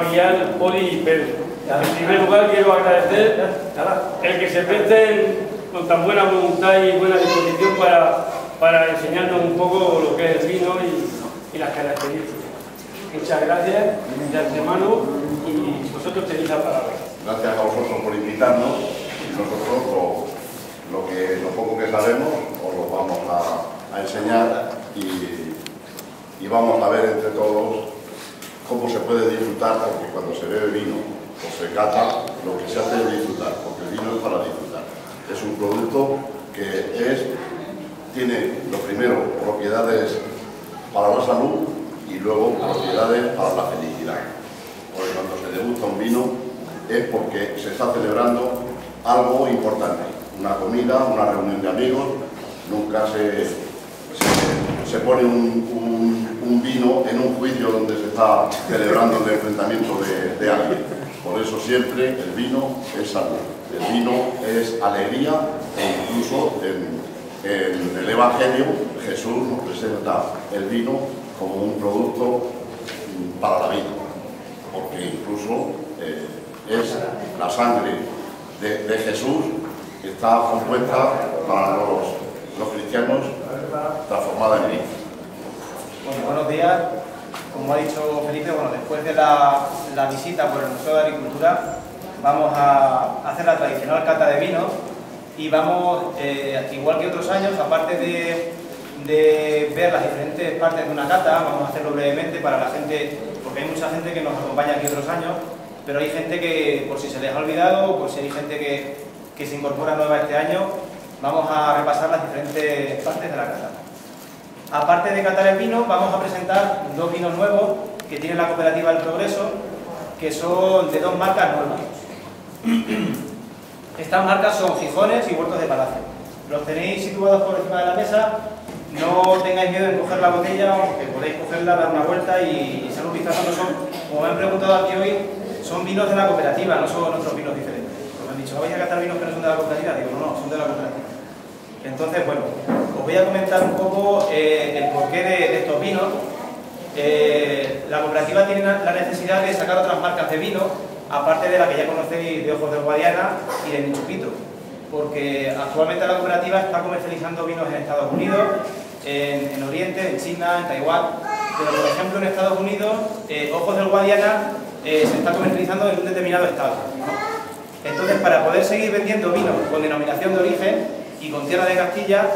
Villar, Poli y Pedro. En primer lugar quiero agradecer el que se presten con tan buena voluntad y buena disposición para enseñarnos un poco lo que es el vino y las características. Muchas gracias de antemano y vosotros tenéis la palabra. Gracias a vosotros por invitarnos y nosotros lo poco que sabemos os lo vamos a enseñar y vamos a ver entre todos cómo se puede disfrutar, porque cuando se bebe vino o se cata, lo que se hace es disfrutar, porque el vino es para disfrutar. Es un producto que tiene, lo primero, propiedades para la salud y luego propiedades para la felicidad. Porque cuando se degusta un vino es porque se está celebrando algo importante, una comida, una reunión de amigos. Nunca se pone un vino en un juicio donde se está celebrando el enfrentamiento de alguien. Por eso siempre el vino es salud, el vino es alegría, e incluso en el Evangelio Jesús nos presenta el vino como un producto para la vida, porque incluso es la sangre de Jesús que está compuesta para los cristianos, transformada en vino. Bueno, buenos días. Como ha dicho Felipe, después de la visita por el Museo de Agricultura vamos a hacer la tradicional cata de vinos y vamos, igual que otros años, aparte de ver las diferentes partes de una cata, vamos a hacerlo brevemente para la gente, porque hay mucha gente que nos acompaña aquí otros años, pero hay gente que, por si se les ha olvidado, o por si hay gente que se incorpora nueva este año, vamos a repasar las diferentes partes de la cata. Aparte de catar el vino, vamos a presentar dos vinos nuevos que tiene la Cooperativa del Progreso, que son de dos marcas nuevas. Estas marcas son Gijones y Huertos de Palacio. Los tenéis situados por encima de la mesa. No tengáis miedo en coger la botella, porque podéis cogerla, dar una vuelta y echar un vistazo. No son, como me han preguntado aquí hoy, son vinos de la cooperativa, no son otros vinos diferentes. Me han dicho, ¿vais a catar vinos que no son de la cooperativa? Digo, no, son de la cooperativa. Entonces, bueno, os voy a comentar un poco el porqué de estos vinos. La cooperativa tiene la necesidad de sacar otras marcas de vino, aparte de la que ya conocéis de Ojos del Guadiana y de Mi Chupito, porque actualmente la cooperativa está comercializando vinos en Estados Unidos, en Oriente, en China, en Taiwán, pero por ejemplo en Estados Unidos, Ojos del Guadiana se está comercializando en un determinado estado, ¿no? Entonces, para poder seguir vendiendo vinos con denominación de origen y con tierra de Castilla,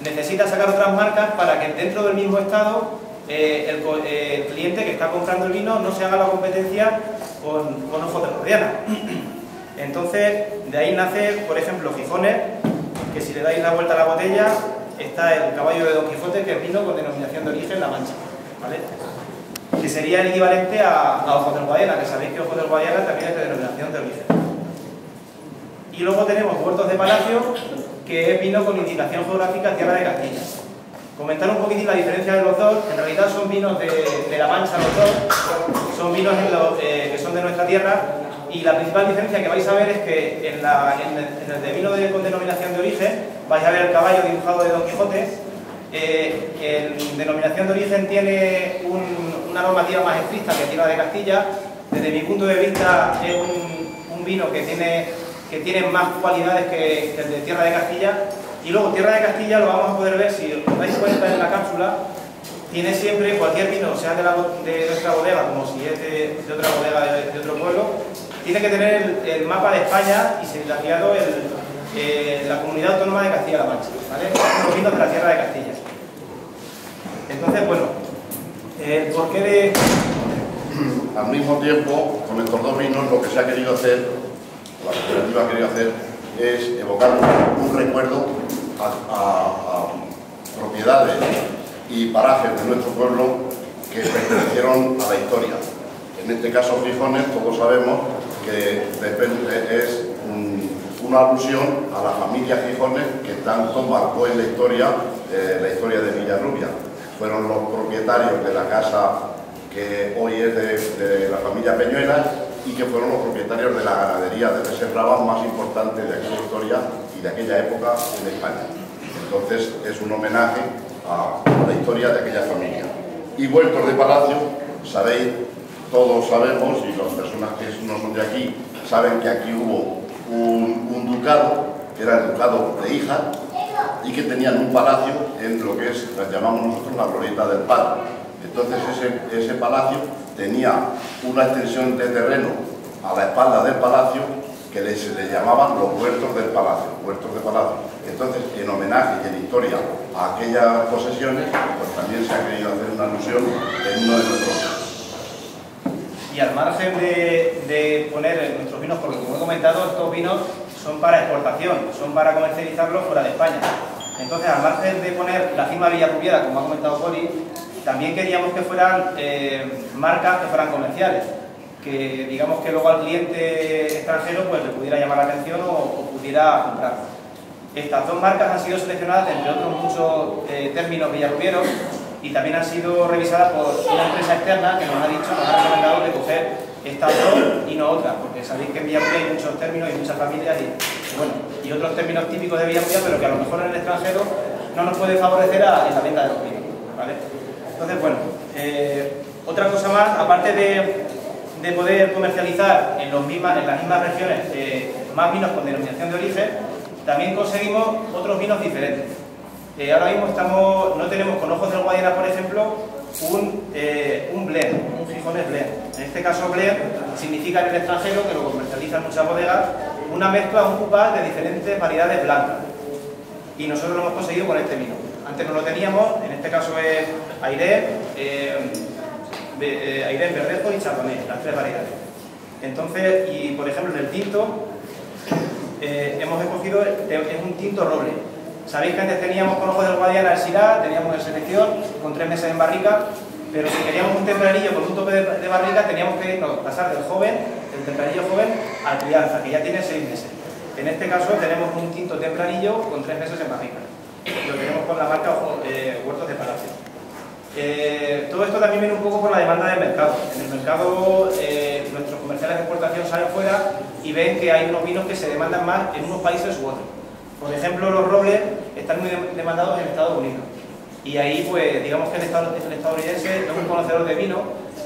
necesita sacar otras marcas para que dentro del mismo estado el cliente que está comprando el vino no se haga la competencia con Ojos del Guadiana. Entonces, de ahí nace, por ejemplo, Gijones, que si le dais la vuelta a la botella, está el caballo de Don Quijote, que es vino con denominación de origen La Mancha, ¿vale? Que sería el equivalente a Ojos del Guadiana, que sabéis que Ojos del Guadiana también es de denominación de origen. Y luego tenemos Huertos de Palacio, que es vino con indicación geográfica Tierra de Castilla. Comentar un poquitín la diferencia de los dos. En realidad son vinos de La Mancha los dos, son vinos que son de nuestra tierra, y la principal diferencia que vais a ver es que en el de vino con denominación de origen vais a ver el caballo dibujado de Don Quijote. En denominación de origen tiene una normativa más estricta que Tierra de Castilla. Desde mi punto de vista es un vino que tiene más cualidades que el de Tierra de Castilla. Y luego Tierra de Castilla lo vamos a poder ver, si os dais cuenta en la cápsula, tiene siempre cualquier vino, sea de nuestra bodega como si es de otra bodega de otro pueblo, tiene que tener el mapa de España y serigrafiado la Comunidad Autónoma de Castilla-La Mancha, ¿vale? Los vinos de la Tierra de Castilla. Entonces, bueno, el porqué de... Al mismo tiempo, con estos dos vinos, lo que se ha querido hacer, la cooperativa ha querido hacer, es evocar un recuerdo a propiedades y parajes de nuestro pueblo que pertenecieron a la historia. En este caso, Gijones, todos sabemos que es una alusión a la familia Gijones que tanto marcó en la historia de Villarrubia. Fueron los propietarios de la casa que hoy es de la familia Peñuelas y que fueron los propietarios de la ganadería de reses bravas más importante de aquella historia y de aquella época en España. Entonces es un homenaje a la historia de aquella familia. Y Huertos de Palacio, sabéis todos sabemos, y las personas que no son de aquí, saben que aquí hubo un ducado, que era el ducado de Híjar, y que tenían un palacio en lo que llamamos nosotros la glorieta del Palo. Entonces ese palacio tenía una extensión de terreno a la espalda del palacio que se le llamaban los huertos del palacio, Entonces, en homenaje y en historia a aquellas posesiones, pues también se ha querido hacer una alusión en uno de nuestros casos. Y al margen de poner nuestros vinos, porque como he comentado, estos vinos son para exportación, son para comercializarlos fuera de España. Entonces, al margen de poner la firma Villarrubiera, como ha comentado Poli, también queríamos que fueran marcas que fueran comerciales, que digamos que luego al cliente extranjero pues le pudiera llamar la atención o pudiera comprar. Estas dos marcas han sido seleccionadas, entre otros muchos términos villarrubieros, y también han sido revisadas por una empresa externa que nos ha recomendado de coger estas dos y no otras, porque sabéis que en Villarrubia hay muchos términos y muchas familias y otros términos típicos de Villarrubia, pero que a lo mejor en el extranjero no nos puede favorecer en la venta de los vinos, ¿vale? Entonces, bueno, otra cosa más, aparte de poder comercializar en las mismas regiones más vinos con denominación de origen, también conseguimos otros vinos diferentes. Ahora mismo no tenemos con Ojos del Guadiana, por ejemplo, un blend, un Gijones blend. En este caso blend significa en el extranjero, que lo comercializan muchas bodegas, una mezcla, un cupás de diferentes variedades blancas. Y nosotros lo hemos conseguido con este vino. Antes no lo teníamos, en este caso es Airén, Verdejo y Chardonnay, las tres variedades. Entonces, y por ejemplo en el tinto, hemos escogido, es un tinto roble. Sabéis que antes teníamos con Ojos del Guadiana el Syrah, teníamos el Selección con 3 meses en barrica, pero si queríamos un tempranillo con un tope de barrica teníamos que pasar del tempranillo joven al crianza, que ya tiene 6 meses. En este caso tenemos un tinto tempranillo con 3 meses en barrica. Lo tenemos con la marca Huertos de Palacio. Todo esto también viene un poco por la demanda del mercado. En el mercado nuestros comerciales de exportación salen fuera y ven que hay unos vinos que se demandan más en unos países u otros. Por ejemplo, los robles están muy demandados en Estados Unidos. Y ahí, pues, digamos que el estadounidense es un conocedor de vino.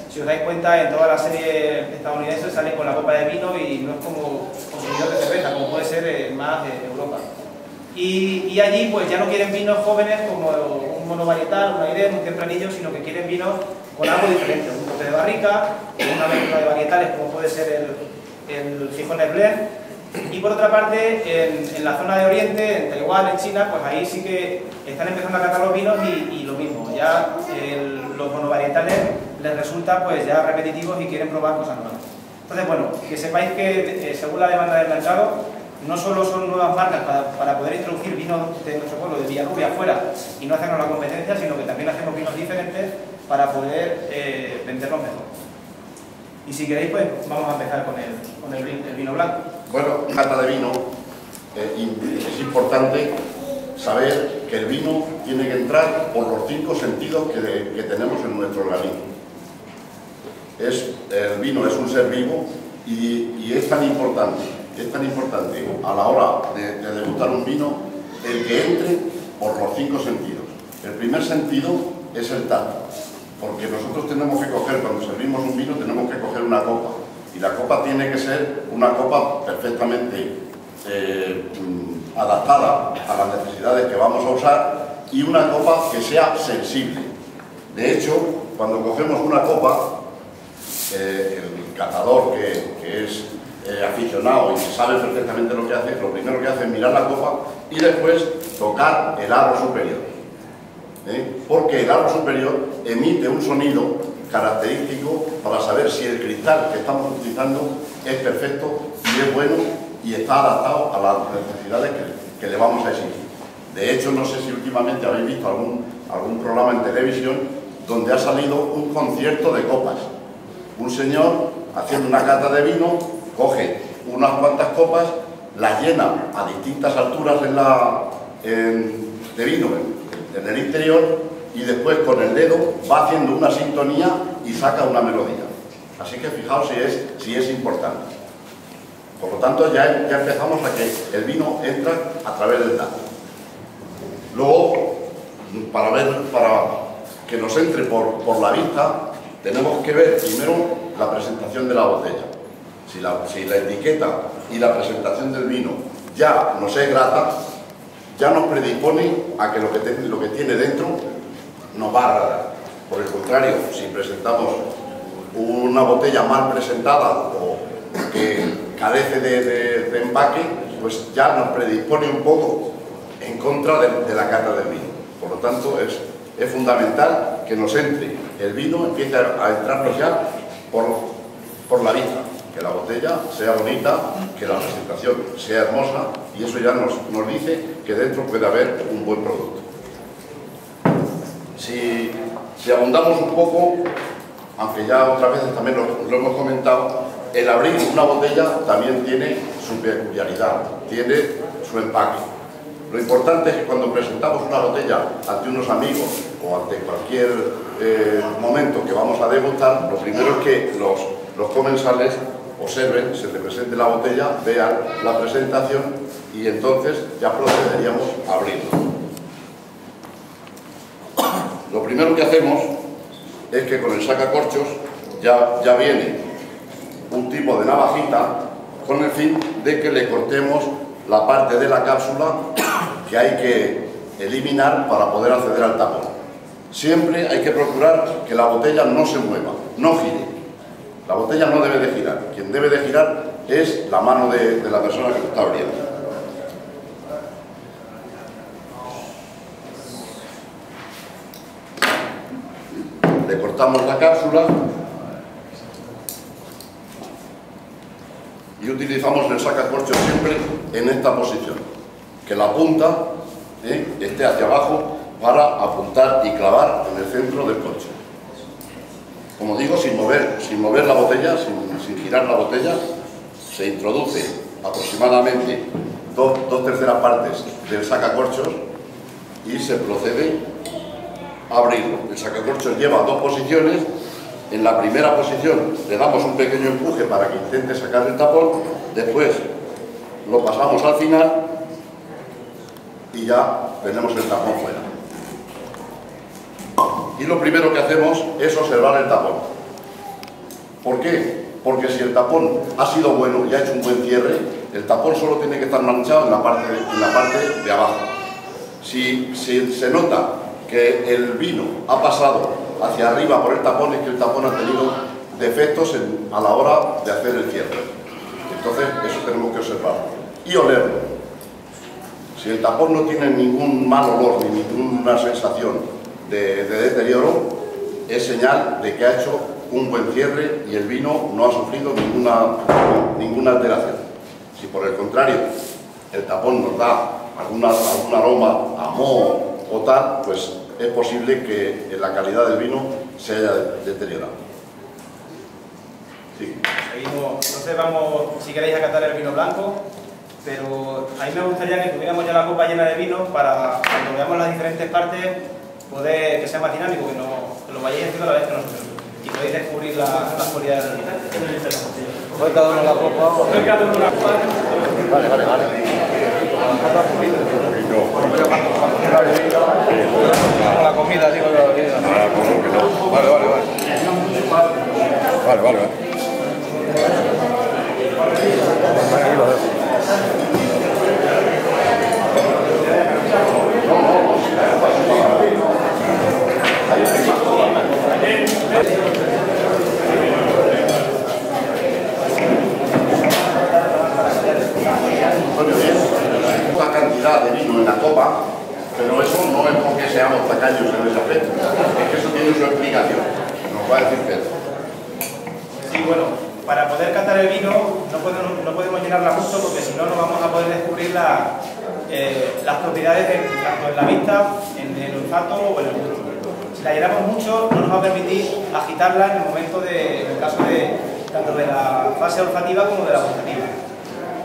Si os dais cuenta, en todas las series estadounidenses sale con la copa de vino y no es como consumidor de cerveza, como puede ser más de Europa. Y allí, pues, ya no quieren vinos jóvenes como un monovarietal, un Airén, un tempranillo, sino que quieren vinos con algo diferente, un tope de barrica, una mezcla de varietales como puede ser el Gijones Blend. Y por otra parte, en la zona de Oriente, en Taiwán, en China, pues ahí sí que están empezando a catar los vinos y lo mismo, ya los monovarietales les resulta pues ya repetitivos y quieren probar cosas nuevas. Entonces, bueno, que sepáis que según la demanda del mercado, no solo son nuevas marcas para poder introducir vinos de nuestro pueblo, de Villarrubia, afuera y no hacernos la competencia, sino que también hacemos vinos diferentes para poder venderlos mejor. Y si queréis, pues vamos a empezar con el vino blanco. Bueno, en cata de vino es importante saber que el vino tiene que entrar por los 5 sentidos que tenemos en nuestro organismo. El vino es un ser vivo y es tan importante a la hora de degustar un vino el que entre por los 5 sentidos. El primer sentido es el tacto, porque nosotros tenemos que coger, cuando servimos un vino, tenemos que coger una copa. Y la copa tiene que ser una copa perfectamente adaptada a las necesidades que vamos a usar y una copa que sea sensible. De hecho, cuando cogemos una copa, el catador que es aficionado y que sabe perfectamente lo que hace, lo primero que hace es mirar la copa y después tocar el aro superior. Porque el aro superior emite un sonido característico para saber si el cristal que estamos utilizando es perfecto y es bueno y está adaptado a las necesidades que le vamos a exigir. De hecho, no sé si últimamente habéis visto algún programa en televisión donde ha salido un concierto de copas. Un señor haciendo una cata de vino, coge unas cuantas copas, las llena a distintas alturas de vino en el interior y después con el dedo va haciendo una sintonía y saca una melodía. Así que fijaos si es importante. Por lo tanto, ya empezamos a que el vino entra a través del tacto. Luego, para que nos entre por la vista, tenemos que ver primero la presentación de la botella. Si la etiqueta y la presentación del vino ya nos es grata, ya nos predispone a que lo que tiene dentro nos va a agradar. Por el contrario, si presentamos una botella mal presentada o que carece de empaque, pues ya nos predispone un poco en contra de la cata del vino. Por lo tanto, es fundamental que nos entre el vino, empiece a entrarnos ya por la vista, que la botella sea bonita, que la presentación sea hermosa, y eso ya nos dice que dentro puede haber un buen producto. Si abundamos un poco, aunque ya otras veces también lo hemos comentado, el abrir una botella también tiene su peculiaridad, tiene su empaque. Lo importante es que cuando presentamos una botella ante unos amigos o ante cualquier momento que vamos a degustar, lo primero es que los comensales observen, se les presente la botella, vean la presentación y entonces ya procederíamos a abrirlo. Lo primero que hacemos es que con el sacacorchos ya viene un tipo de navajita con el fin de que le cortemos la parte de la cápsula que hay que eliminar para poder acceder al tapón. Siempre hay que procurar que la botella no se mueva, no gire. La botella no debe de girar. Quien debe de girar es la mano de la persona que lo está abriendo. Le cortamos la cápsula y utilizamos el sacacorchos siempre en esta posición, que la punta esté hacia abajo para apuntar y clavar en el centro del corcho. Como digo, sin mover la botella, sin girar la botella, se introduce aproximadamente dos terceras partes del sacacorchos y se procede a abrirlo. El sacacorchos lleva dos posiciones. En la primera posición le damos un pequeño empuje para que intente sacar el tapón, después lo pasamos al final y ya tenemos el tapón fuera. Y lo primero que hacemos es observar el tapón. ¿Por qué? Porque si el tapón ha sido bueno y ha hecho un buen cierre, el tapón solo tiene que estar manchado en la parte de abajo. Si se nota que el vino ha pasado hacia arriba por el tapón, es que el tapón ha tenido defectos a la hora de hacer el cierre. Entonces eso tenemos que observarlo y olerlo. Si el tapón no tiene ningún mal olor ni ninguna sensación de deterioro, es señal de que ha hecho un buen cierre y el vino no ha sufrido ninguna alteración. Si por el contrario el tapón nos da algún aroma a moho o tal, pues es posible que la calidad del vino se haya deteriorado. Sí. Seguimos. Entonces vamos, si queréis, a catar el vino blanco, pero a mí me gustaría que tuviéramos ya la copa llena de vino para cuando veamos las diferentes partes poder que sea más dinámico, que lo vayáis haciendo a la vez que nosotros y podéis descubrir las cualidades del vino. Coge cada uno la copa. Coge cada uno la copa. Vale. La comida, digo, la bebida. Vale. Aquí lo dejo. Una cantidad de vino en la copa, pero eso no es porque seamos tacaños en ese aspecto, es que eso tiene su explicación, nos va a decir Pedro. Sí, bueno, para poder catar el vino no podemos llenarla mucho porque si no vamos a poder descubrir las propiedades tanto en la vista, en el olfato o en el gusto. Si la llenamos mucho no nos va a permitir agitarla en el momento en el caso tanto de la fase olfativa como de la gustativa.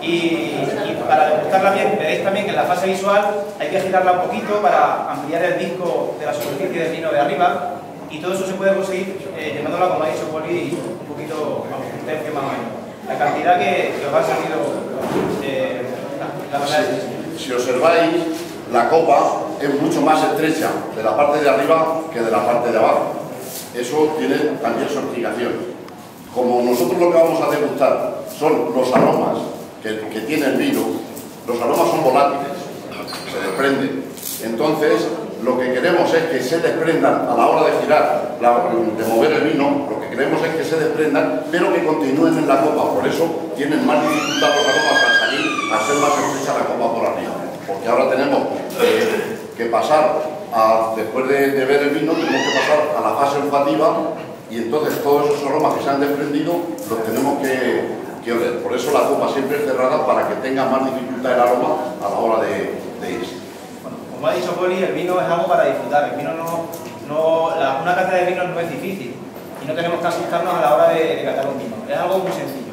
Y para degustarla bien, veréis también que en la fase visual hay que agitarla un poquito para ampliar el disco de la superficie del vino de arriba, y todo eso se puede conseguir llenándola, como ha dicho Poli, un poquito, un tercio más o menos. La cantidad que os ha salido la manera de... Si observáis, la copa es mucho más estrecha de la parte de arriba que de la parte de abajo. Eso tiene también su explicación. Como nosotros lo que vamos a degustar son los aromas que tiene el vino, los aromas son volátiles, se desprenden. Entonces, lo que queremos es que se desprendan a la hora de girar, de mover el vino, lo que queremos es que se desprendan, pero que continúen en la copa. Por eso tienen más dificultad los aromas al salir, al ser más estrecha la copa por arriba. Porque ahora tenemos que pasar, después de ver el vino, tenemos que pasar a la fase olfativa y entonces todos esos aromas que se han desprendido los tenemos que oler. Por eso la copa siempre es cerrada para que tenga más dificultad el aroma a la hora de irse. Como ha dicho Poli, el vino es algo para disfrutar. El vino una cata de vinos no es difícil y no tenemos que asustarnos a la hora de catar un vino. Es algo muy sencillo.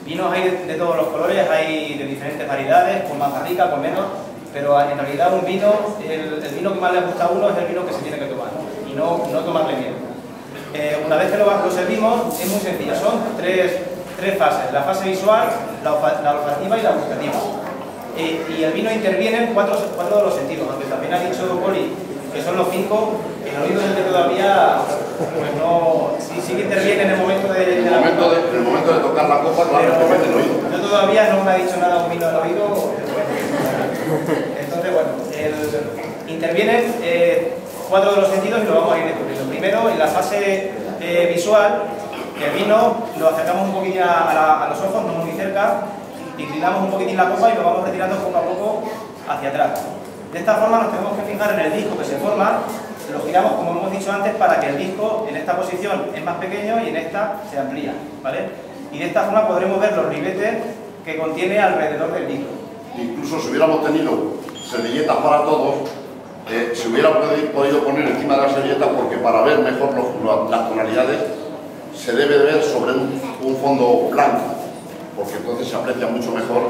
Vinos hay de todos los colores, hay de diferentes variedades, con más barrica, con menos, pero en realidad un vino, el vino que más le gusta a uno es el vino que se tiene que tomar, ¿no? Y no tomarle miedo. Una vez que lo servimos, es muy sencillo. Son tres fases: la fase visual, la olfativa y la gustativa. Y el vino interviene en cuatro de los sentidos, aunque también ha dicho Poli que son los 5, el oído es el que todavía pues no, sí que interviene en el momento de la copa. En el momento de tocar la copa, claro, que mete el oído. Yo todavía no me ha dicho nada un vino del oído. Entonces, bueno, intervienen 4 de los sentidos y lo vamos a ir descubriendo. Primero, en la fase visual, que el vino lo acercamos un poquillo a los ojos, no muy cerca, inclinamos un poquitín la copa y lo vamos retirando poco a poco hacia atrás. De esta forma nos tenemos que fijar en el disco que se forma, lo giramos como hemos dicho antes para que el disco en esta posición es más pequeño y en esta se amplía, ¿vale? Y de esta forma podremos ver los ribetes que contiene alrededor del disco. Incluso si hubiéramos tenido servilletas para todos, se hubiera podido poner encima de las servilletas, porque para ver mejor las tonalidades se debe de ver sobre un fondo blanco, porque entonces se aprecia mucho mejor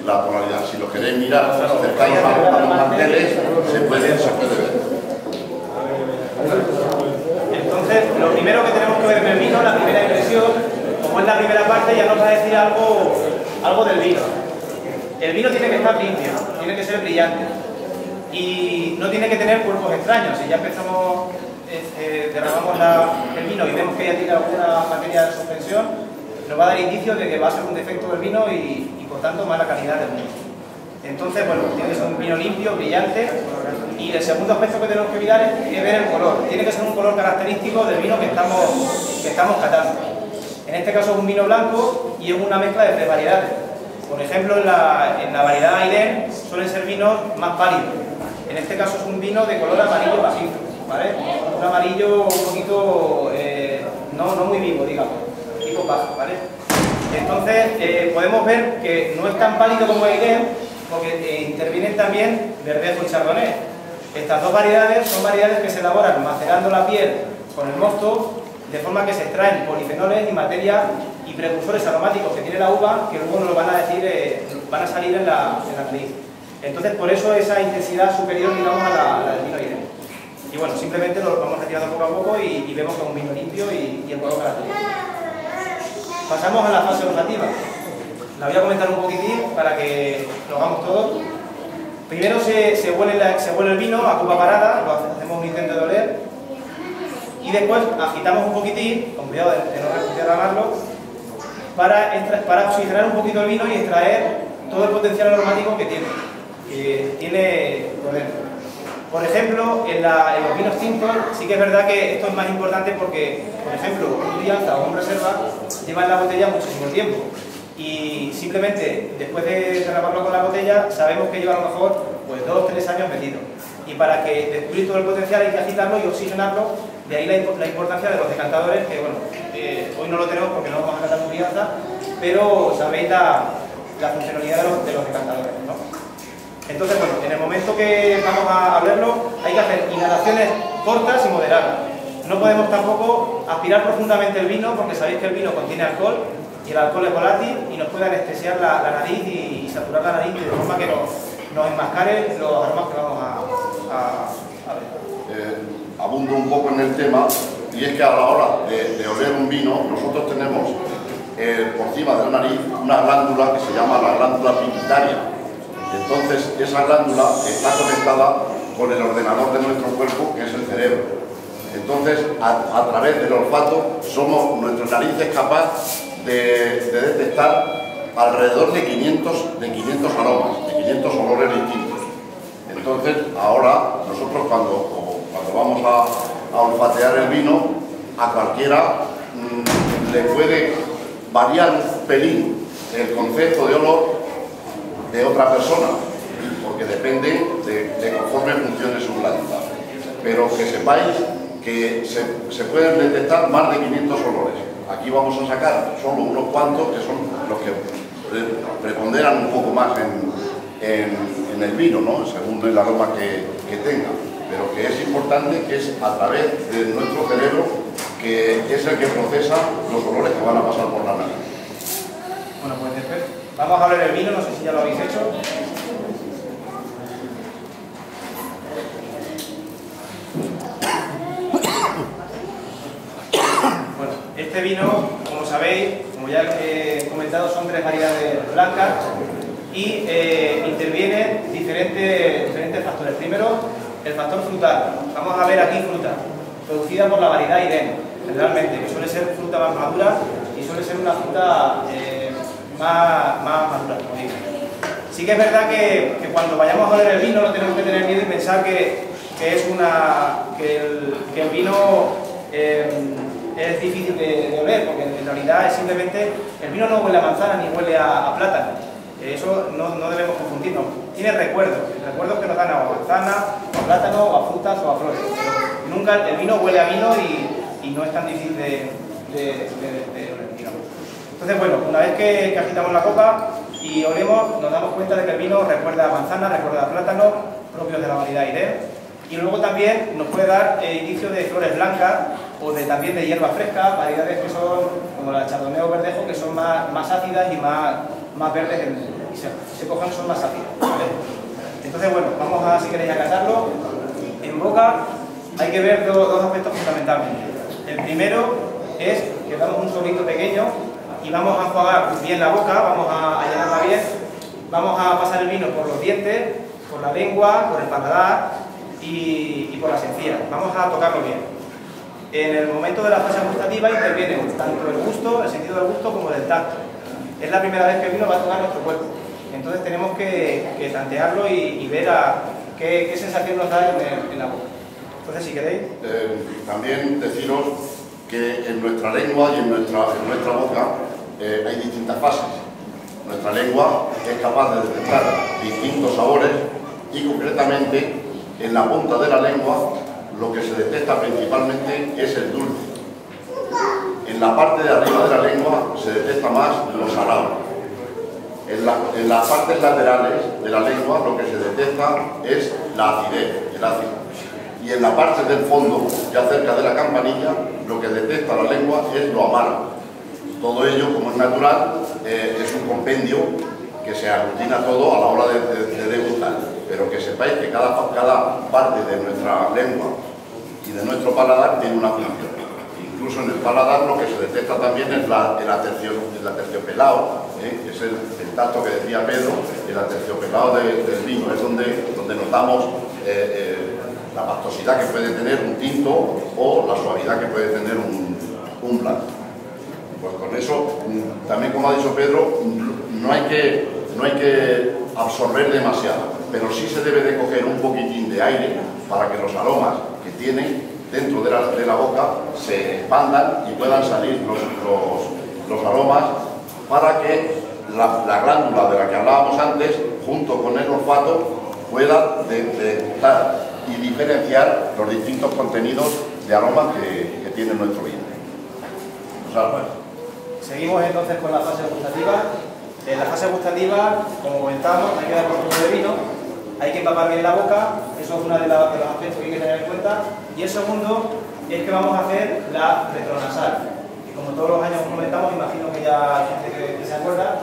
la tonalidad. Si lo queréis mirar cercanos a los manteles, se puede ver. Entonces, lo primero que tenemos que ver en el vino, la primera impresión, como es la primera parte, ya nos va a decir algo del vino. El vino tiene que estar limpio, tiene que ser brillante y no tiene que tener cuerpos extraños. Si ya empezamos, derramamos el vino y vemos que ya tiene alguna materia de suspensión, nos va a dar indicios de que va a ser un defecto del vino y por tanto mala calidad del vino. Entonces, bueno, tiene que ser un vino limpio, brillante, y el segundo aspecto que tenemos que mirar es ver el color. Tiene que ser un color característico del vino que estamos catando. En este caso es un vino blanco y es una mezcla de 3 variedades. Por ejemplo, en la variedad Aiden suelen ser vinos más pálidos. En este caso es un vino de color amarillo bajito, ¿vale? Un amarillo un poquito, no muy vivo, digamos, tipo bajo, ¿vale? Entonces, podemos ver que no es tan pálido como Aiden, porque intervienen también verdejo y chardonnay. Estas 2 variedades son variedades que se elaboran macerando la piel con el mosto, de forma que se extraen polifenoles y materia y precursores aromáticos que tiene la uva, que luego nos lo van a decir, van a salir en la nariz. Entonces, por eso esa intensidad superior, digamos, a la del vino Aiden. Y bueno, simplemente lo vamos retirando poco a poco y vemos que es un vino limpio y el color característico. Pasamos a la fase olfativa. La voy a comentar un poquitín para que lo hagamos todos. Primero se huele el vino a copa parada, hacemos un intento de oler y después agitamos un poquitín, con cuidado de no derramarlo, para oxigenar un poquito el vino y extraer todo el potencial aromático que tiene por dentro. Por ejemplo, en los vinos tintos sí que es verdad que esto es más importante porque, por ejemplo, un Crianza o un Reserva lleva en la botella muchísimo tiempo y simplemente después de derramarlo con la botella sabemos que lleva a lo mejor pues 2 o 3 años metido, y para que descubrir todo el potencial hay que agitarlo y oxigenarlo. De ahí la importancia de los decantadores, que bueno, hoy no lo tenemos porque no vamos a catar un Crianza, pero sabéis la funcionalidad de los decantadores, ¿no? Entonces, bueno, en el momento que vamos a verlo, hay que hacer inhalaciones cortas y moderadas. No podemos tampoco aspirar profundamente el vino, porque sabéis que el vino contiene alcohol, y el alcohol es volátil y nos puede anestesiar la nariz y saturar la nariz, de forma que nos enmascare los aromas que vamos a ver. Abundo un poco en el tema, y es que a la hora de oler un vino, nosotros tenemos por encima de la nariz una glándula que se llama la glándula pituitaria. Entonces, esa glándula está conectada con el ordenador de nuestro cuerpo, que es el cerebro. Entonces, a través del olfato, nuestra nariz es capaz de detectar alrededor de 500 aromas, de 500 olores distintos. Entonces, ahora, nosotros cuando vamos a olfatear el vino, a cualquiera le puede variar un pelín el concepto de olor de otra persona, porque depende de conforme funcione su glándula. Pero que sepáis que se pueden detectar más de 500 olores. Aquí vamos a sacar solo unos cuantos que son los que preponderan un poco más en el vino, ¿no? Según el aroma que tenga. Pero que es importante que es a través de nuestro cerebro, que es el que procesa los olores que van a pasar por la nariz. Bueno, pues después vamos a hablar del vino, no sé si ya lo habéis hecho. Bueno, este vino, como sabéis, como ya he comentado, son 3 variedades blancas y intervienen diferentes factores. Primero, el factor frutal. Vamos a ver aquí fruta, producida por la variedad Irene, generalmente, que suele ser fruta más madura y suele ser una fruta más madura, como digo. Sí que es verdad que cuando vayamos a oler el vino no tenemos que tener miedo y pensar que el vino es difícil de oler, porque en realidad es simplemente, el vino no huele a manzana ni huele a plátano. Eso no debemos confundirnos. Tiene recuerdos que nos dan a manzana, a plátano, o a frutas o a flores. Pero nunca el vino huele a vino y no es tan difícil de oler, digamos. Entonces, bueno, una vez que agitamos la copa y olemos, nos damos cuenta de que el vino recuerda a manzana, recuerda a plátano, propios de la variedad Irene. Y luego también nos puede dar indicio de flores blancas o también de hierbas frescas, variedades que son como la chardonnay o verdejo, que son más ácidas y más verdes y se cogen, son más ácidas, ¿vale? Entonces, bueno, vamos a, si queréis, a catarlo. En boca hay que ver dos aspectos fundamentalmente. El primero es que damos un sorbito pequeño y vamos a enjuagar bien la boca, vamos a llenarla bien, vamos a pasar el vino por los dientes, por la lengua, por el paladar y por las encías. Vamos a tocarlo bien. En el momento de la fase gustativa interviene tanto el gusto, el sentido del gusto, como del tacto. Es la primera vez que el vino va a tocar nuestro cuerpo. Entonces tenemos que tantearlo y ver qué sensación nos da en la boca. Entonces, si queréis... También deciros que en nuestra lengua y en nuestra boca hay distintas fases. Nuestra lengua es capaz de detectar distintos sabores y concretamente en la punta de la lengua lo que se detecta principalmente es el dulce. En la parte de arriba de la lengua se detecta más lo salado. En las partes laterales de la lengua lo que se detecta es la acidez, el ácido. Y en la parte del fondo, ya cerca de la campanilla, lo que detecta la lengua es lo amargo. Todo ello, como es natural, es un compendio que se aglutina todo a la hora de degustar. Pero que sepáis que cada parte de nuestra lengua y de nuestro paladar tiene una función. Incluso en el paladar lo que se detecta también es el aterciopelado, que es el tacto que decía Pedro, el aterciopelado del vino, es donde notamos la pastosidad que puede tener un tinto o la suavidad que puede tener un blanco. Pues con eso, también como ha dicho Pedro, no hay que absorber demasiado, pero sí se debe de coger un poquitín de aire para que los aromas que tiene dentro de la boca se expandan y puedan salir los aromas para que la glándula de la que hablábamos antes, junto con el olfato, pueda detectar y diferenciar los distintos contenidos de aromas que tiene nuestro vino. Seguimos entonces con la fase gustativa. En la fase gustativa, como comentábamos, hay que dar un poco de vino, hay que empapar bien la boca, eso es uno de los aspectos que hay que tener en cuenta. Y el segundo es que vamos a hacer la retronasal, que como todos los años comentamos, imagino que ya hay gente que se acuerda,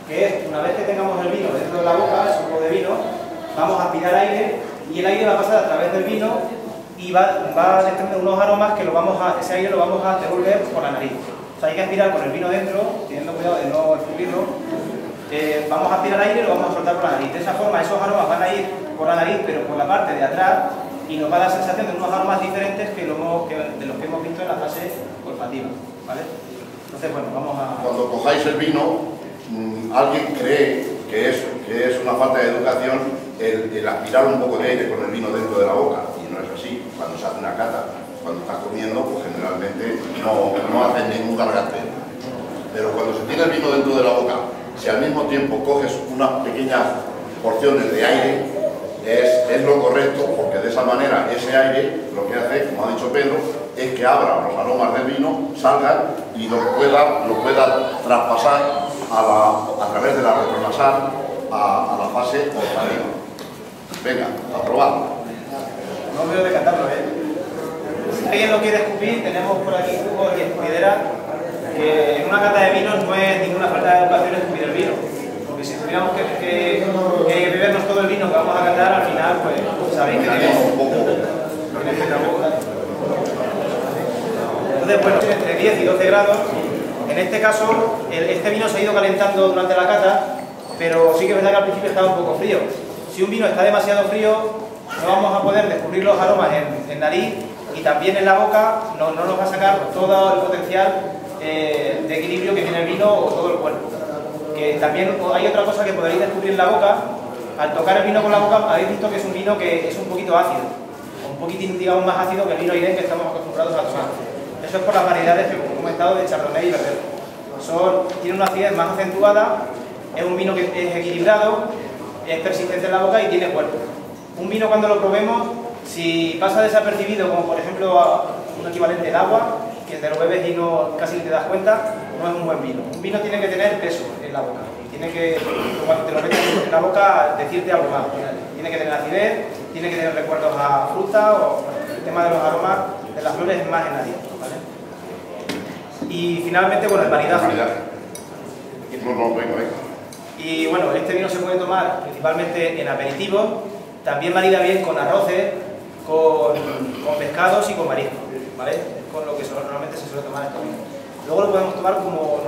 que es una vez que tengamos el vino dentro de la boca, el soplo de vino, vamos a aspirar aire y el aire va a pasar a través del vino y va a desprender unos aromas que ese aire lo vamos a devolver por la nariz. O sea, hay que aspirar con el vino dentro, teniendo cuidado de no escupirlo. Vamos a aspirar aire y lo vamos a soltar por la nariz. De esa forma esos aromas van a ir por la nariz, pero por la parte de atrás, y nos va a dar sensación de unos aromas diferentes de los que hemos visto en la fase olfativa, ¿vale? Entonces, bueno, vamos a... Cuando cojáis el vino, alguien cree que es una falta de educación el aspirar un poco de aire con el vino dentro de la boca, y no es así. Cuando se hace una cata, cuando estás comiendo, pues generalmente no haces ningún garganteo. Pero cuando se tiene el vino dentro de la boca, si al mismo tiempo coges unas pequeñas porciones de aire, es lo correcto, porque de esa manera ese aire lo que hace, como ha dicho Pedro, es que abra los aromas del vino, salgan y los pueda traspasar a través de la retronasal a la fase olfativa. Venga, a probar. No veo decantarlo, Si alguien lo quiere escupir, tenemos por aquí jugos y escupidera, que en una cata de vinos no es ninguna falta de educación escupir el vino. Porque si tuviéramos que bebernos todo el vino que vamos a catar, al final, pues sabéis que tenemos un poco. Entonces, bueno, entre 10 y 12 grados. En este caso, este vino se ha ido calentando durante la cata, pero sí que es verdad que al principio estaba un poco frío. Si un vino está demasiado frío, no vamos a poder descubrir los aromas en nariz, y también en la boca no nos va a sacar todo el potencial de equilibrio que tiene el vino o todo el cuerpo. Que también hay otra cosa que podréis descubrir en la boca. Al tocar el vino con la boca habéis visto que es un vino que es un poquito ácido, un poquitín, digamos, más ácido que el vino Irene que estamos acostumbrados a tomar. Eso es por las variedades que, como he comentado, de Chardonnay y Verdot. Tiene una acidez más acentuada, es un vino que es equilibrado, es persistente en la boca y tiene cuerpo. Un vino, cuando lo probemos, si pasa desapercibido, como por ejemplo un equivalente al agua, que te lo bebes y casi ni te das cuenta, no es un buen vino. Un vino tiene que tener peso en la boca, tiene que, cuando te lo metes en la boca, decirte algo más. Tiene que tener acidez, tiene que tener recuerdos a fruta, o el tema de los aromas de las flores es más en nadie, ¿vale? Y finalmente, bueno, el maridaje. Venga. Y bueno, este vino se puede tomar principalmente en aperitivos, también marida bien con arroces, con pescados y con mariscos, ¿vale? Con lo que normalmente se suele tomar estos vinos. Luego lo podemos tomar como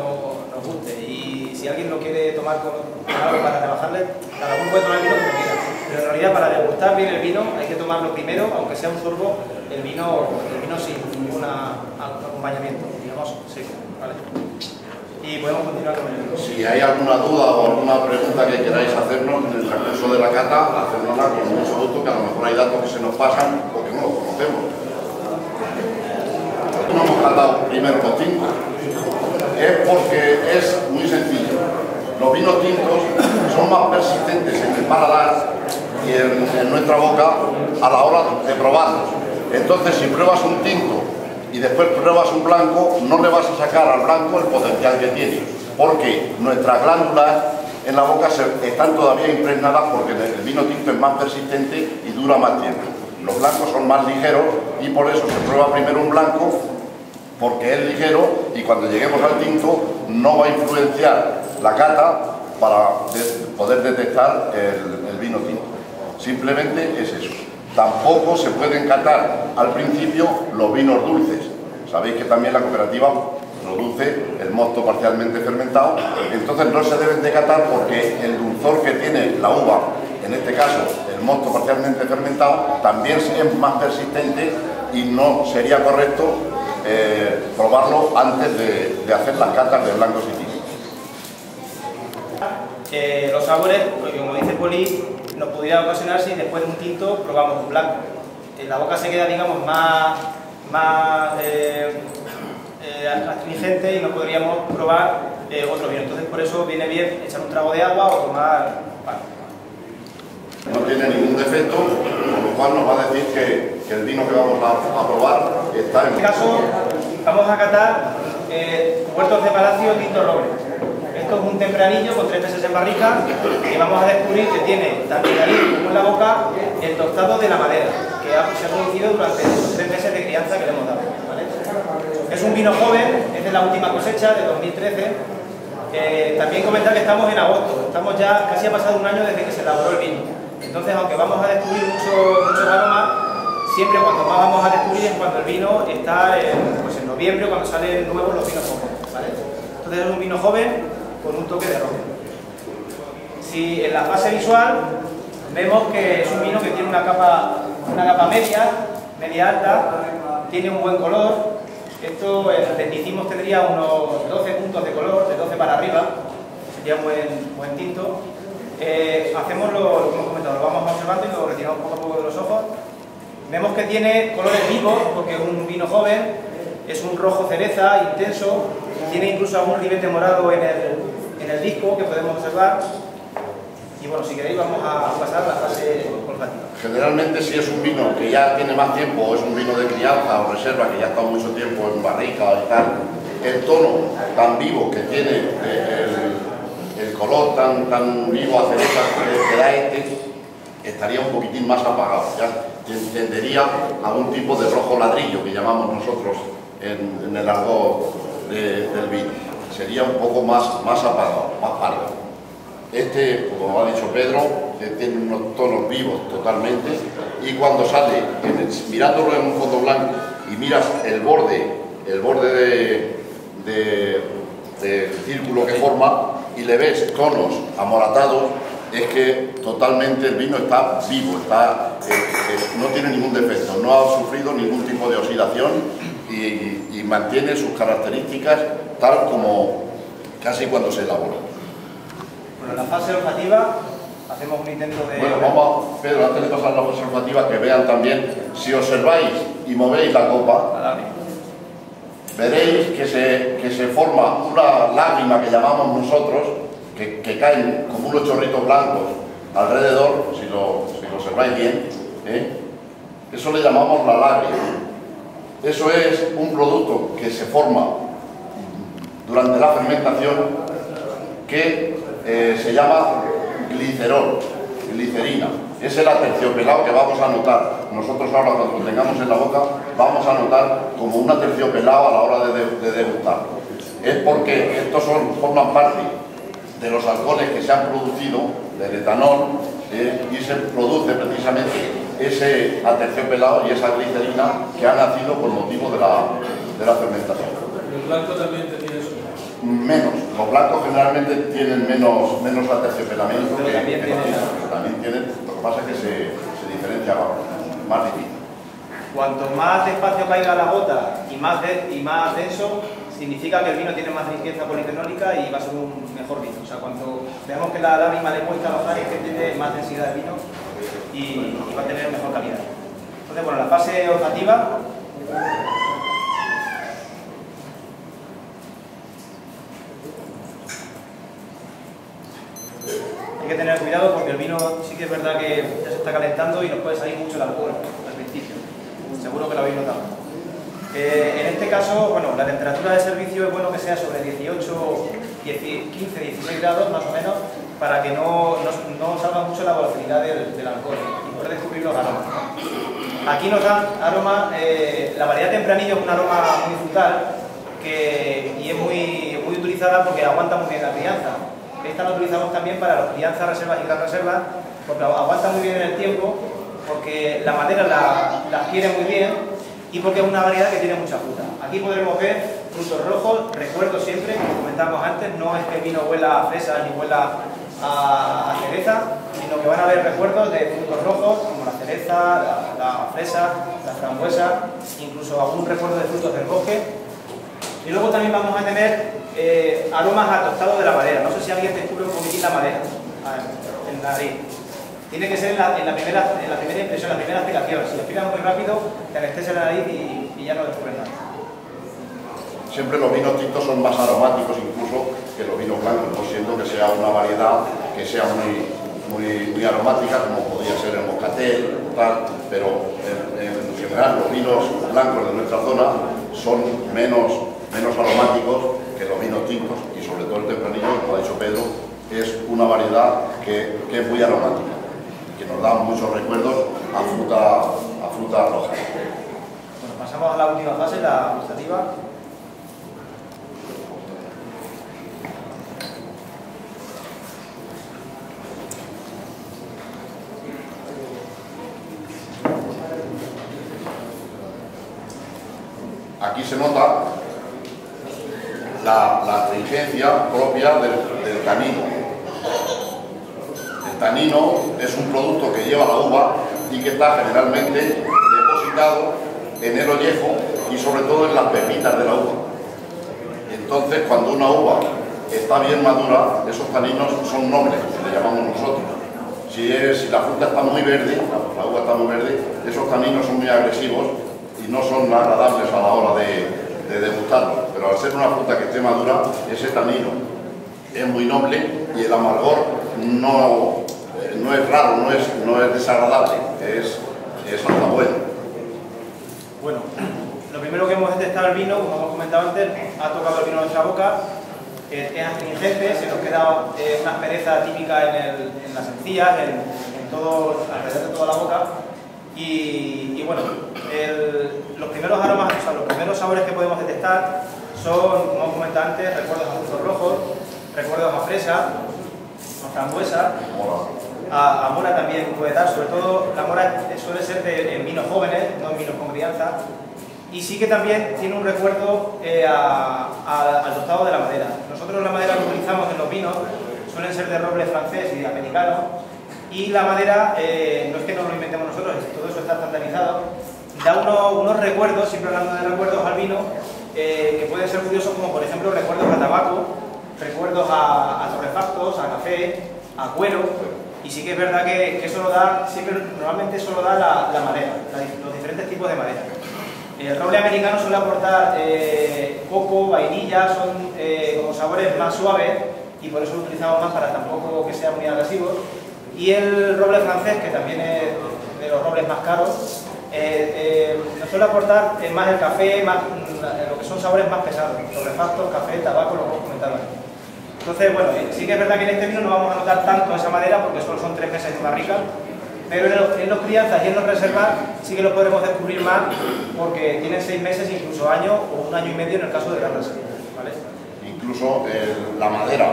nos guste, y si alguien lo quiere tomar con algo para rebajarle, cada uno puede tomar el vino como quiera. Pero en realidad, para degustar bien el vino hay que tomarlo primero, aunque sea un sorbo, el vino sin ningún acompañamiento, digamos, seco, ¿vale? Y podemos continuar con el vino. Si hay alguna duda o alguna pregunta que queráis hacernos en el transcurso de la cata, hacérnosla con mucho gusto, que a lo mejor hay datos que se nos pasan porque no los conocemos. No hemos catado primero los tintos, es porque es muy sencillo. Los vinos tintos son más persistentes en el paladar y en nuestra boca a la hora de probarlos. Entonces, si pruebas un tinto y después pruebas un blanco, no le vas a sacar al blanco el potencial que tiene, porque nuestras glándulas en la boca están todavía impregnadas, porque el vino tinto es más persistente y dura más tiempo. Los blancos son más ligeros y por eso se prueba primero un blanco, porque es ligero, y cuando lleguemos al tinto no va a influenciar la cata para poder detectar el vino tinto. Simplemente es eso. Tampoco se pueden catar al principio los vinos dulces. Sabéis que también la cooperativa produce el mosto parcialmente fermentado, entonces no se deben de catar porque el dulzor que tiene la uva, en este caso el mosto parcialmente fermentado, también es más persistente y no sería correcto probarlo antes de hacer las catas de blancos y tintos. Los sabores, como dice Poli, nos pudiera ocasionar si después de un tinto probamos un blanco. En la boca se queda, digamos, más astringente y no podríamos probar otro vino. Entonces, por eso viene bien echar un trago de agua o tomar pan. No tiene ningún defecto, con lo cual nos va a decir que el vino que vamos a probar está en... En este caso, vamos a catar Huertos de Palacio Tinto Roble. Esto es un tempranillo con 3 meses en barrica, y vamos a descubrir que tiene, tanto en la nariz como en la boca, el tostado de la madera, que se ha producido durante esos 3 meses de crianza que le hemos dado, ¿vale? Es un vino joven, es de la última cosecha, de 2013. También comentar que estamos en agosto, estamos casi ha pasado un año desde que se elaboró el vino. Entonces, aunque vamos a descubrir muchos aromas, siempre cuanto más vamos a descubrir es cuando el vino está en noviembre, cuando salen nuevos los vinos jóvenes, ¿vale? Entonces es un vino joven con un toque de roble. Si en la fase visual vemos que es un vino que tiene una capa una capa media alta, tiene un buen color. Esto, el tecnicismo tendría unos 12 puntos de color, de 12 para arriba, sería un buen tinto. Hacemos lo que hemos comentado, lo vamos observando y lo retiramos poco a poco de los ojos. Vemos que tiene colores vivos, porque es un vino joven, es un rojo cereza intenso, tiene incluso algún ribete morado en el disco que podemos observar. Y bueno, si queréis vamos a pasar a la fase olfativa. Generalmente si es un vino que ya tiene más tiempo, o es un vino de crianza o reserva que ya ha estado mucho tiempo en barrica y tal, el tono tan vivo que tiene, el color tan vivo a cereza que da estaría un poquitín más apagado, ya tendería a un tipo de rojo ladrillo que llamamos nosotros en el argot del vino. Sería un poco más apagado, más pálido. Este, como ha dicho Pedro, tiene unos tonos vivos totalmente, y cuando sale, mirándolo en un fondo blanco y miras el borde del círculo que forma y le ves tonos amoratados, es que totalmente el vino está vivo, no tiene ningún defecto, no ha sufrido ningún tipo de oxidación y mantiene sus características tal como casi cuando se elabora. Bueno, en la fase olfativa hacemos un intento de... Bueno, vamos, Pedro, antes de pasar a la fase olfativa, que vean también, si observáis y movéis la copa, veréis que se forma una lágrima que llamamos nosotros, que caen como unos chorritos blancos alrededor, si lo observáis bien, eso le llamamos la lágrima. Eso es un producto que se forma durante la fermentación que se llama glicerina. Es el aterciopelado que vamos a notar. Nosotros ahora, cuando lo tengamos en la boca, vamos a notar como un aterciopelado a la hora de degustar. Es porque estos forman parte de los alcoholes que se han producido, del etanol, y se produce precisamente ese aterciopelado y esa glicerina que ha nacido por motivo de la fermentación. ¿El blanco también tenía eso? Menos. Los blancos generalmente tienen menos aterciopelamiento Pero también tienen, lo que pasa es que se diferencia más difícil. Cuanto más despacio caiga la gota y más denso, significa que el vino tiene más riqueza polifenólica y va a ser un mejor vino. O sea, cuando veamos que la lágrima le cuesta bajar, es que tiene más densidad de vino y va a tener mejor calidad. Entonces, bueno, la fase olfativa. Hay que tener cuidado porque el vino sí que es verdad que ya se está calentando y nos puede salir mucho el alcohol al principio. Seguro que lo habéis notado. En este caso, bueno, la temperatura de servicio es bueno que sea sobre 18, 15, 16 grados más o menos, para que no salga mucho la volatilidad del alcohol y poder descubrir los aromas. Aquí nos dan aromas, la variedad tempranillo es un aroma muy frutal y es muy utilizada porque aguanta muy bien la crianza. Esta la utilizamos también para las crianzas, reservas y gran reservas, porque aguanta muy bien en el tiempo, porque la madera la adquiere muy bien y porque es una variedad que tiene mucha fruta. Aquí podremos ver frutos rojos, recuerdo siempre, como comentábamos antes, no es que el vino huela a fresa ni huela a cereza, sino que van a haber recuerdos de frutos rojos, como la cereza, la fresa, la frambuesa, incluso algún recuerdo de frutos del bosque. Y luego también vamos a tener aromas a tostado de la madera. No sé si alguien descubre un poquitín la madera en la nariz. Tiene que ser en la primera impresión, la primera aplicación. Si lo miras muy rápido, te anestesia la nariz y ya no descubres nada. Siempre los vinos tintos son más aromáticos incluso que los vinos blancos, no siendo que sea una variedad que sea muy aromática, como podría ser el moscatel, tal, pero en general los vinos blancos de nuestra zona son menos aromáticos que los vinos tintos, y sobre todo el tempranillo, como ha dicho Pedro, es una variedad que es muy aromática, que nos da muchos recuerdos a fruta roja. Bueno, pasamos a la última fase, la gustativa. Aquí se nota la astringencia propia del tanino. El tanino es un producto que lleva la uva y que está generalmente depositado en el ollejo y sobre todo en las pepitas de la uva. Entonces, cuando una uva está bien madura, esos taninos son nobles, le llamamos nosotros. Si la fruta está muy verde, la uva está muy verde, esos taninos son muy agresivos y no son agradables a la hora de degustarlos. Pero al ser una fruta que esté madura, ese tanino es muy noble y el amargor no es raro, no es desagradable, es hasta bueno. Bueno, lo primero que hemos detectado el vino, como hemos comentado antes, ha tocado el vino en nuestra boca, es astringente, se nos queda una aspereza típica en las encías, alrededor de toda la boca. Y bueno, los primeros aromas, o sea, los primeros sabores que podemos detectar son, como hemos comentado antes, recuerdos a frutos rojos, recuerdos a fresa, a frambuesa, a mora también puede dar, sobre todo la mora suele ser en vinos jóvenes, no en vinos con crianza. Y sí que también tiene un recuerdo al tostado de la madera. Nosotros la madera que utilizamos en los vinos suelen ser de roble francés y de americano. Y la madera, no es que nos lo inventemos nosotros, todo eso está estandarizado, da unos recuerdos, siempre hablando de recuerdos al vino, que pueden ser curiosos, como por ejemplo recuerdos a tabaco, recuerdos a torrefactos, a café, a cuero. Y sí que es verdad que eso lo da, normalmente eso lo da la madera, los diferentes tipos de madera. El roble americano suele aportar coco, vainilla, son como sabores más suaves y por eso lo utilizamos más para tampoco que sean muy agresivos. Y el roble francés, que también es de los robles más caros, nos suele aportar más el café, más lo que son sabores más pesados, torrefactos, café, tabaco, lo que hemos comentado antes. Entonces, bueno, sí que es verdad que en este vino no vamos a notar tanto esa madera porque solo son 3 meses de barrica, pero en los crianzas y en los reservas sí que lo podremos descubrir más porque tienen 6 meses, incluso año o 1 año y medio en el caso de las reservas, ¿vale? Incluso la madera,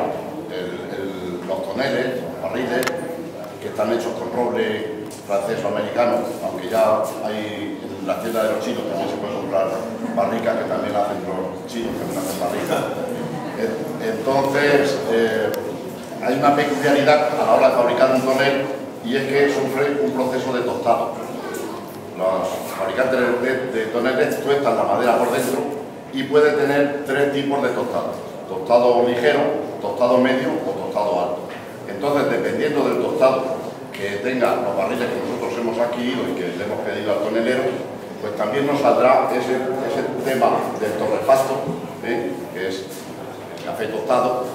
los toneles, los barriles, que están hechos con roble francés o americano, aunque ya hay en la tienda de los chinos también se puede comprar barricas que también hacen los chinos, que hacen barricas. Entonces, hay una peculiaridad a la hora de fabricar un tonel y es que sufre un proceso de tostado. Los fabricantes de toneles tuestan la madera por dentro y puede tener 3 tipos de tostado: tostado ligero, tostado medio o tostado alto. Entonces, dependiendo del tostado que tengan los barriles que nosotros hemos adquirido y que le hemos pedido al tonelero, pues también nos saldrá ese tema del torrefacto, que es café tostado,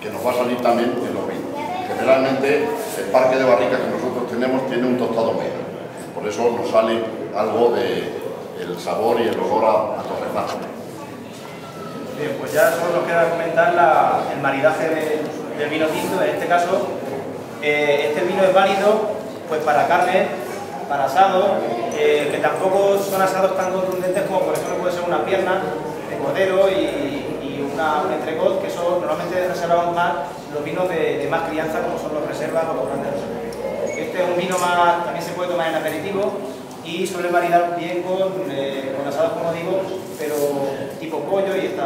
que nos va a salir también en los vinos. Generalmente el parque de barricas que nosotros tenemos tiene un tostado medio, por eso nos sale algo del sabor y el olor a torrefacto. Bien, pues ya solo nos queda comentar el maridaje del vino tinto. En este caso, este vino es válido pues para carne, para asado, que tampoco son asados tan contundentes como por ejemplo puede ser una pierna de cordero y un entrecot, que eso normalmente reservamos más los vinos de más crianza, como son los reservas o los grandes reservas. Este es un vino más, también se puede tomar en aperitivo y suele maridar bien con asados, como digo, pero tipo pollo y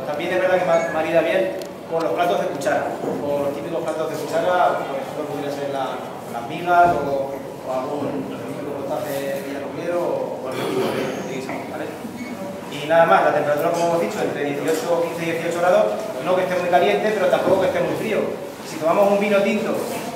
también es verdad que marida bien con los platos de cuchara, con los típicos platos de cuchara, por ejemplo podría ser las migas o algún potaje de villarroquero o algún tipo de guisado, ¿vale? Y nada más, la temperatura, como hemos dicho, entre 15 y 18 grados, no que esté muy caliente, pero tampoco que esté muy frío. Si tomamos un vino tinto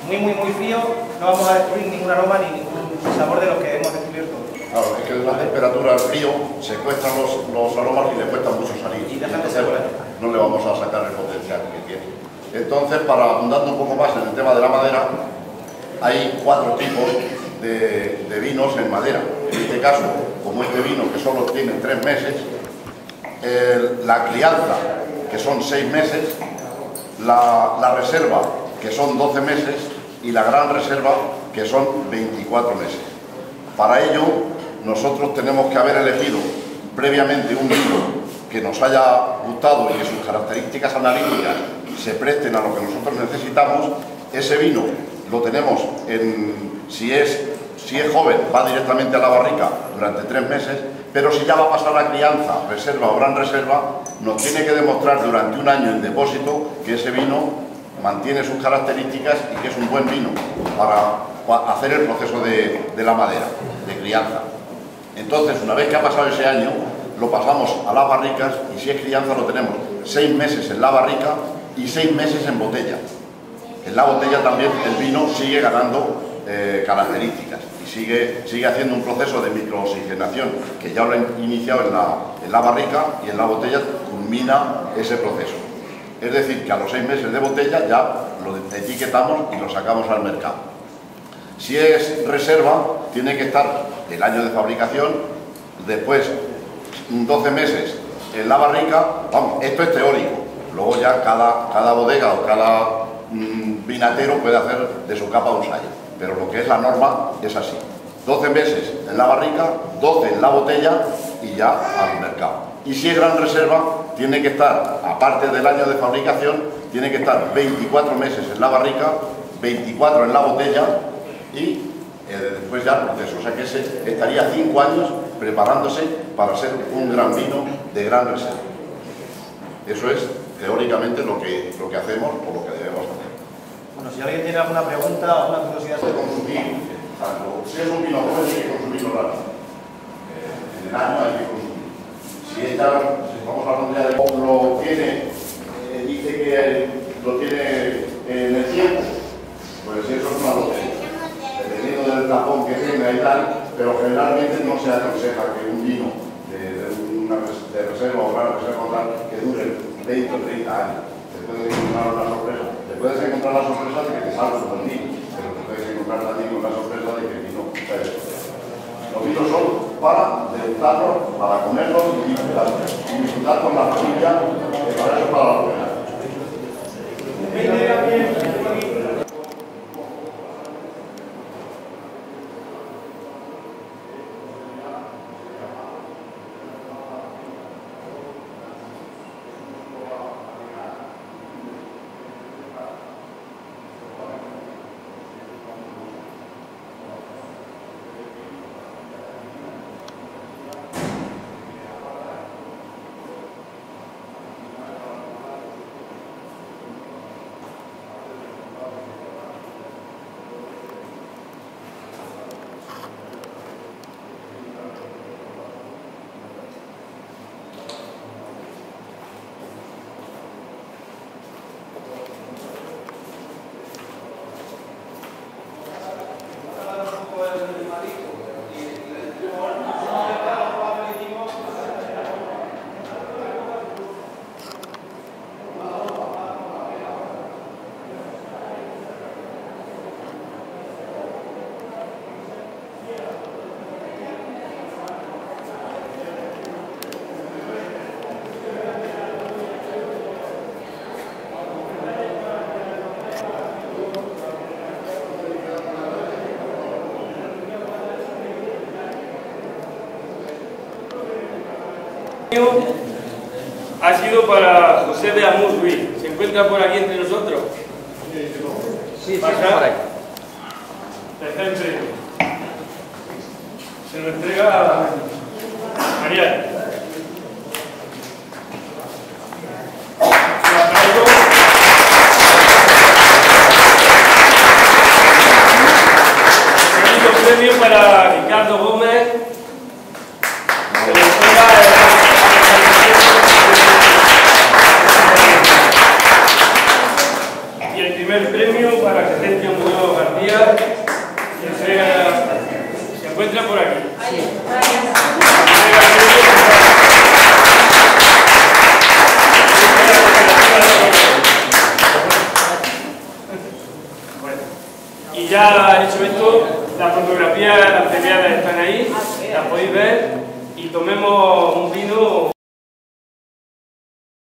muy frío, no vamos a descubrir ningún aroma ni ningún sabor de los que hemos descubierto. Claro, es que la temperatura al frío secuestran los aromas y le cuesta mucho salir. Y dejan de ser buenos. No le vamos a sacar el potencial que tiene. Entonces, para abundando un poco más en el tema de la madera, hay 4 tipos de vinos en madera. En este caso, como este vino que solo tiene 3 meses, la crianza, que son 6 meses, la reserva, que son 12 meses, y la gran reserva, que son 24 meses. Para ello, nosotros tenemos que haber elegido previamente un vino que nos haya gustado y que sus características analíticas se presten a lo que nosotros necesitamos. Ese vino lo tenemos si es joven, va directamente a la barrica durante 3 meses, pero si ya va a pasar a crianza, reserva o gran reserva, nos tiene que demostrar durante 1 año en depósito que ese vino mantiene sus características y que es un buen vino para hacer el proceso de la madera, de crianza. Entonces, una vez que ha pasado ese año, lo pasamos a las barricas y si es crianza lo tenemos 6 meses en la barrica y 6 meses en botella. En la botella también el vino sigue ganando características y sigue haciendo un proceso de microoxigenación que ya lo he iniciado en la barrica y en la botella culmina ese proceso. Es decir, que a los 6 meses de botella ya lo etiquetamos y lo sacamos al mercado. Si es reserva, tiene que estar el año de fabricación, después 12 meses en la barrica. Vamos, esto es teórico, luego ya cada bodega o cada vinatero puede hacer de su capa un sallo, pero lo que es la norma es así: 12 meses en la barrica, 12 en la botella y ya al mercado. Y si es gran reserva, tiene que estar, aparte del año de fabricación, tiene que estar 24 meses en la barrica, 24 en la botella y después ya el proceso. O sea que estaría 5 años preparándose para ser un gran vino de gran reserva. Eso es teóricamente lo que hacemos o lo que debemos hacer. Bueno, si alguien tiene alguna pregunta o alguna curiosidad De consumir, si es un vino joven hay que consumirlo rápido. En el año hay que consumir. Si estamos hablando ya de cómo lo tiene, dice que lo tiene en el tiempo, pues eso es una lotería, dependiendo del tapón que tenga y tal, pero generalmente no se aconseja que un vino de reserva o gran reserva tal que dure 20 o 30 años. Te puedes encontrar una sorpresa. Te puedes encontrar la sorpresa de que te salga un buen vino, pero te puedes encontrar también con la sorpresa de que el vino está destroyado. Los vinos son para degustarlos, para comerlos y disfrutar con la familia, para eso para la buena. Ha sido para José de Amus Ruiz. ¿Se encuentra por aquí entre nosotros? Sí, ¿Pasa? por ahí. Tercer premio. Se lo entrega a Mariana. Segundo premio para Ricardo Gómez. Se lo entrega y el primer premio para Crescencio Muñoz García, que se encuentra por aquí. Bueno, y ya hecho esto, las fotografías, las premiadas están ahí, las podéis ver y tomemos un vino.